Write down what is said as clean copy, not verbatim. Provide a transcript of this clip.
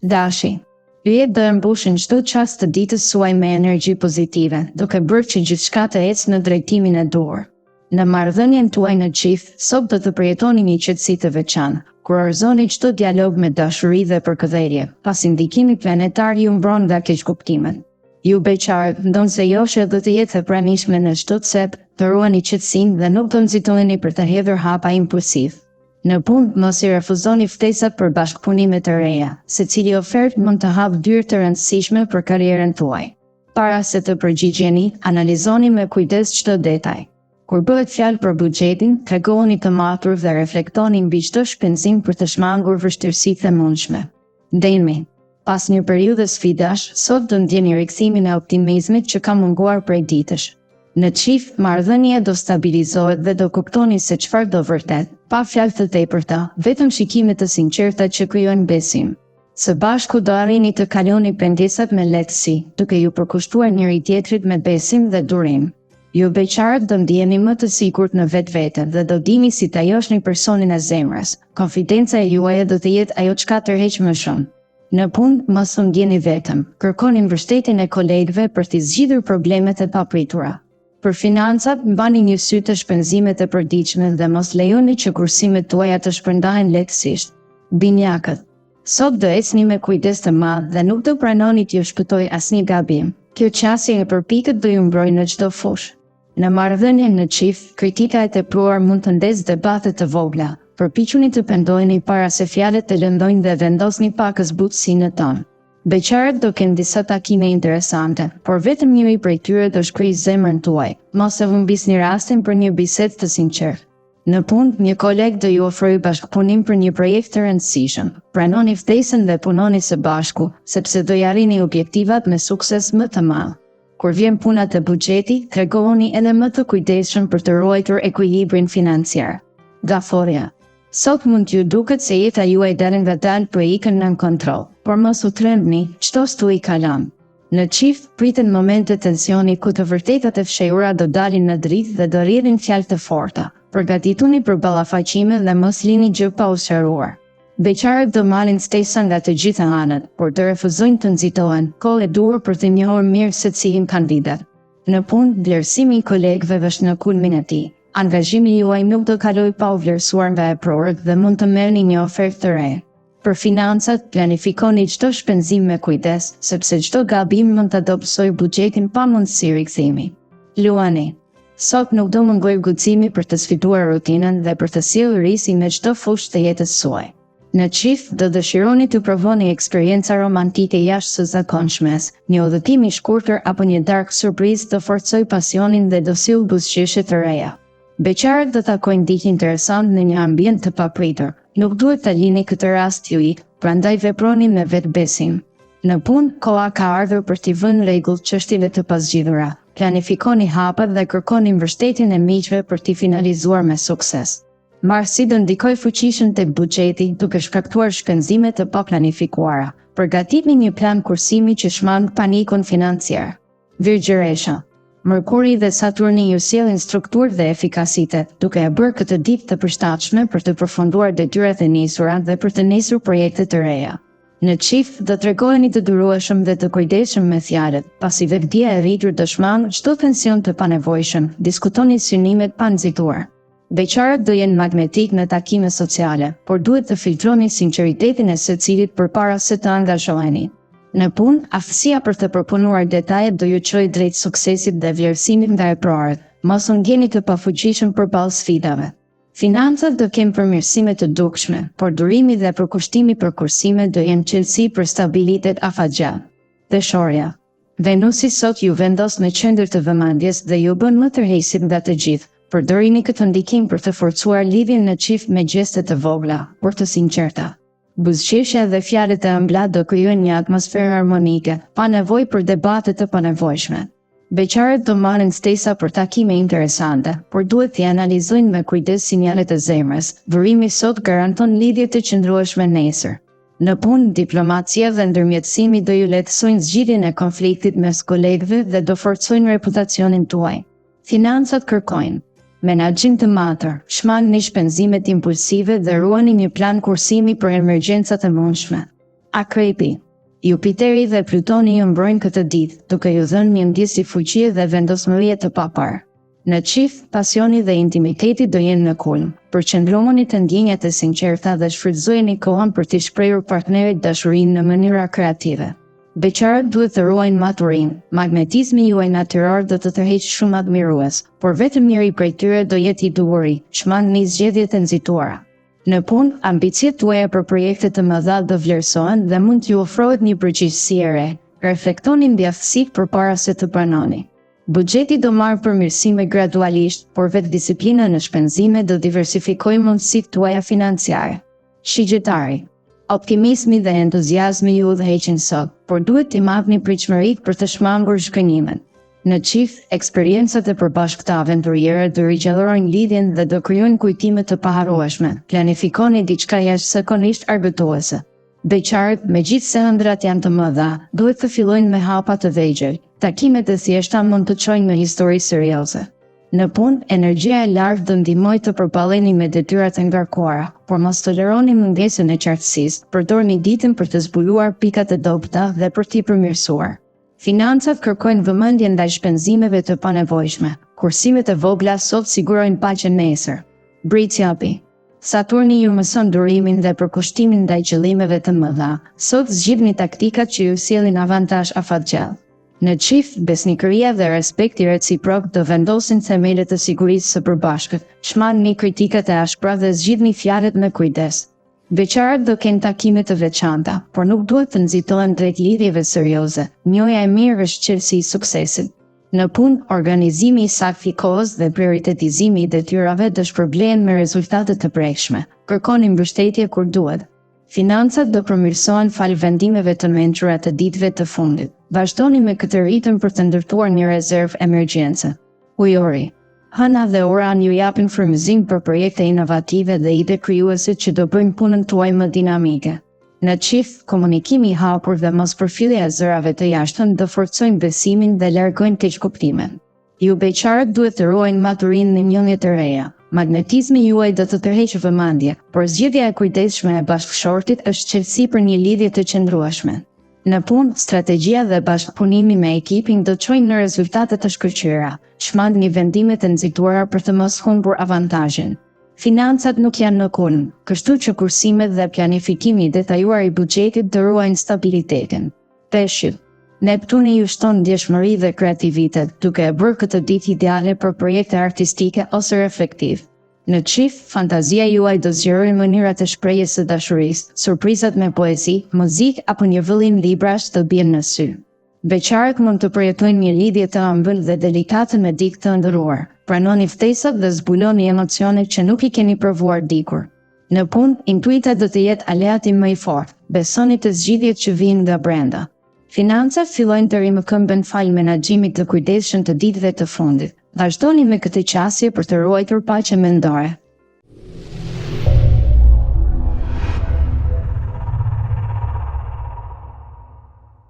Dashi. Ju do mbushin çdo çast të ditës suaj me energji pozitive, duke bërë që gjithçka të ecë në drejtimin e duhur. Në marrëdhënien tuaj në çift, sot do të përjetoni një qetësi të veçantë, kur orzoni çdo dialog me dashuri dhe përkëdhelje, pasi ndikimi planetar ju mbron nga keqkuptimet. Ju beqarët, ndonse joshe do të jetë e pranishme në çdo cep, të ruani qetësinë dhe nuk të nxitoni për të hedhur hapa impulsiv. Në punë, mos i refuzoni ftesat për bashkëpunime të reja, secili ofertë mund të hapë dyrë të rëndësishme për karrierën tuaj. Para se të përgjigjeni, analizoni me kujdes çdo detaj. Kur bëhet fjalë për buxhetin, tregoni të matur dhe reflektoni mbi çdo shpenzim për të shmangur vështirësitë e mundshme. Ndemi. Pas një periudhe sfidash, sot do ndjeni rikthimin e optimizmit që ka munguar prej ditësh. Në çift, marrëdhënia do stabilizohet dhe do kuptoni se çfarë do vërtet, pa fjalë të tepërta, vetëm shikime të sinqerta që krijojnë besim. Së bashku do arrini të kaloni pengesat me lehtësi, duke ju përkushtuar njëri tjetrit me besim dhe durim. Ju beqarët do ndjeni më të sigurt në vetvete dhe do dini si ta joshni personin e zemrës. Konfidenca e juaj do të jetë ajo çka tërheq më shumë. Në punë, mos u ndjeni vetëm, kërkoni mbështetjen e kolegëve për të zgjidhur problemet e papritura. Për financat, mbani një sy të shpenzimet e përditshme dhe mos lejoni që kursimet tuaja të shpërndahen lehtësisht. Binjakët. Sot do ecni me kujdes të madh dhe nuk do pranoni t'ju shpëtojë asnjë gabim. Kjo qasje e përpikët do ju mbrojë në çdo fushë. Në marrëdhënien në çift, kritika e tepruar mund të ndezë debate të vogla. Përpiquni të pendoheni para se fjalët të lëndojnë dhe vendosni pakës butësinë tonë. Beqarët do kenë disa takime interesante, por vetëm njëri prej tyre do shkrijë zemrën tuaj. Mos e humbisni rastin për një bisedë të sinqertë. Në punë, një koleg do ju ofrojë bashkëpunim për një projekt të rëndësishëm. Pranoni ftesën dhe punoni së bashku, sepse do arrini objektivat me sukses më të madh. Kur vjen puna te buxheti, tregoni edhe më të kujdesshëm për të ruajtur ekuilibrin financiar. Gaforja. Sot mund t'ju duket se jeta juaj dalin ngadalë po e ikën nën kontroll, por mos u trembni, çdo stuj kalon. Në çift, priten momente tensioni ku të vërtetat e fshehura do dalin në dritë dhe do rrjedhin fjalë të forta. Përgatituni për ballafaqime dhe mos lini gjë pa u sqaruar. Beqarët do marrin stesa nga të gjitha anët, por do refuzojnë të nxitohen, kohë e duhur për të njohur mirë secilin kandidat. Në punë, vlerësimi i kolegëve është në kulmin e tij. Angazhimi juaj nuk do kaloj pa u vlerësuar nga e prorët dhe mund të merrni një ofertë të re. Për financat, planifikoni çdo shpenzim me kujdes, sepse çdo gabim mund ta dobësojë buxhetin pa mundësi rikthimi. Luani. Sot nuk do mungoj guximi për të sfiduar rutinën dhe për të sjellur risi me çdo fushë të jetës suaj. Në çift, do dëshironi të provoni eksperienca romantike jashtëzakonshme, një udhëtim i shkurtër apo një darkë surprizë do forcojë pasionin dhe do sjellë buzëqeshje të reja. Beqarët do takojnë diçka interesante në një ambient të papritur. Nuk duhet ta lini këtë rast ju ik, prandaj veproni me vetbesim. Në punë, koha ka ardhur për t'i vënë rregull çështjeve të pazgjidhura. Planifikoni hapat dhe kërkoni mbështetjen e miqve për t'i finalizuar me sukses. Marsi do ndikojë fuqishëm tek buxheti, duke shkaktuar shpenzime të paplanifikuara. Përgatitni një plan kursimi që shmang panikun financiar. Virgjëresha. Mërkuri dhe Saturni ju sjellin strukturë dhe efikasitet, duke e bërë këtë ditë të përshtatshme për të përfunduar detyrat e nisura dhe për të nisur projekte të reja. Në çift, do tregoheni të durueshëm dhe të kujdesshëm me fjalët, pasi vetdia e rritur do shmang çdo tension të panevojshëm. Diskutoni synimet pa nxituar. Beqarët do jenë magnetik në takime sociale, por duhet të filtroni sinqeritetin e secilit përpara se të angazhoheni. Në punë, aftësia për të përpunuar detajet do ju çojë drejt suksesit dhe vlerësimit nga e prorët. Mos u ndjeni të pafuqishëm përballë sfidave. Financat do kenë përmirësime të dukshme, por durimi dhe përkushtimi për kursime do jenë çelësi për stabilitet afatgjat. Dëshorja. Venusi sot ju vendos në qendër të vëmendjes dhe ju bën më tërheqësit nga të gjithë. Përdorini këtë ndikim për të forcuar lidhjen në çift me gjeste të vogla, por të sinqerta. Buzëqeshja dhe fjalët e ëmbla do krijojnë një atmosferë harmonike, pa nevojë për debate të panevojshme. Beqarët do marrin stesa për takime interesante, por duhet t'i analizojnë me kujdes sinjalet e zemrës. Durimi sot garanton lidhje të qëndrueshme nesër. Në punë, diplomacia dhe ndërmjetësimi do ju lehtësojnë zgjidhjen e konfliktit mes kolegëve dhe do forcojnë reputacionin tuaj. Financat kërkojnë menaxhim të matur, shmangni shpenzimet impulsive dhe ruani një plan kursimi për emergjencat e mundshme. Akrepi. Jupiteri dhe Plutoni ju mbrojnë këtë ditë, duke ju dhënë një ndjesë fuqie dhe vendosmërie të paparë. Në Qif, pasioni dhe intimiteti do jenë në kulm. Përqendrohuni te ndjenjat e sinqerta dhe shfrytëzojeni kohën për t'i shprehur partnerit dashurinë në mënyra kreative. Beqarët duhet të ruajnë maturinë. Magnetizmi juaj natyrar do të tërheqë shumë admirues, por vetëm njëri prej tyre do jetë i duhuri, shmangni zgjedhjet e nxituara. Në punë, ambiciet tuaja për projekte të mëdha do vlerësohen dhe mund t'ju ofrohet një përgjegjësi e re. Reflektoni mbi aftësitë përpara se të pranoni. Buxheti do marrë përmirësime gradualisht, por vetë disiplina në shpenzime do diversifikojë mundësitë tuaja financiare. Shigjetari. Optimizmi dhe entuziazmi ju udhëheqin sot, por duhet t'i marrni pritshmëritë për të shmangur zhgënjimin. Në Qif, eksperiencat e përbashkëta aventuriere do rigjallërojnë lidhjen dhe do krijojnë kujtime të paharrueshme. Planifikoni diçka jashtëzakonisht argëtuese. Beqarët, megjithse ëndrat janë të mëdha, duhet të fillojnë me hapa të vegjël. Takimet e thjeshta mund të çojnë në histori serioze. Në punë, energjia e lartë do ndihmojë të përballeni me detyrat e ngarkuara, por mos toleroni mungesën e qartësisë. Përdorni ditën për të zbuluar pikat e dobëta dhe për t'i përmirësuar. Financat kërkojnë vëmendje ndaj shpenzimeve të panevojshme. Kursimet e vogla sot sigurojnë paqen nesër. Britsjapi. Saturni ju mëson durimin dhe përkushtimin ndaj qëllimeve të mëdha. Sot zgjidhni taktikat që ju sjellin avantazh afatgjell. Në Qif, besnikëria dhe respekti reciprok do vendosin themelet e sigurisë së përbashkët. Shmangni kritikat e ashpra dhe zgjidhni fjalët me kujdes. Beqarët do kenë takime të veçanta, por nuk duhet të nxitohen drejt lidhjeve serioze. Mjoja e mirë është qelësi i suksesit. Në punë, organizimi i saktë i kohës dhe prioritizimi i detyrave do shpërblehen me rezultate të prekshme. Kërkoni mbështetje kur duhet. Financat do përmirësohen fal vendimeve të mençura të ditëve të fundit. Vazhdoni me këtë ritëm për të ndërtuar një rezervë emergjence. Ujori. Hëna dhe Uran ju japin frymëzim për projekte inovative dhe ide krijuese që do bëjnë punën tuaj më dinamike. Në Qif, komunikimi i hapur dhe mospërfillja e zërave të jashtëm do forcojnë besimin dhe largojnë keqkuptimin. Ju beqarët duhet të ruajnë maturinë në mjëndje të reja. Magnetizmi juaj do të tërheqë vëmendje, por zgjedhja e kujdesshme e bashkëshortit është qelësi për një lidhje të qëndrueshme. Në punë, strategjia dhe bashkëpunimi me ekipin do të çojnë në rezultate të shkëlqyera. Shmangni vendimet e nxituara për të mos humbur avantazhin. Financat nuk janë në kulm, kështu që kursimet dhe planifikimi detajuar i buxhetit do ruajnë stabilitetin. Peshqit. Neptuni ju shton ndjeshmëri dhe kreativitet, duke e bërë këtë ditë ideale për projekte artistike ose reflektiv. Në Qif, fantazia juaj do zgjerojë mënyrat e shprehjes së dashurisë, surprizat me poezi, muzikë apo një vëllim librash të bien në sy. Beqarët mund të përjetojnë një lidhje të ëmbël dhe delikate me dikë të ndëruar. Pranoni ftesat dhe zbuloni emocionet që nuk i keni provuar dikur. Në punë, intuita do të jetë aleati më i fortë. Besoni të zgjidhjet që vijnë nga brenda. Financat fillojnë të rimëkëmben fal menaxhimit të kujdesshëm të ditëve të fundit. Vazhdoni me këtë qasje për të ruajtur paqen mendore.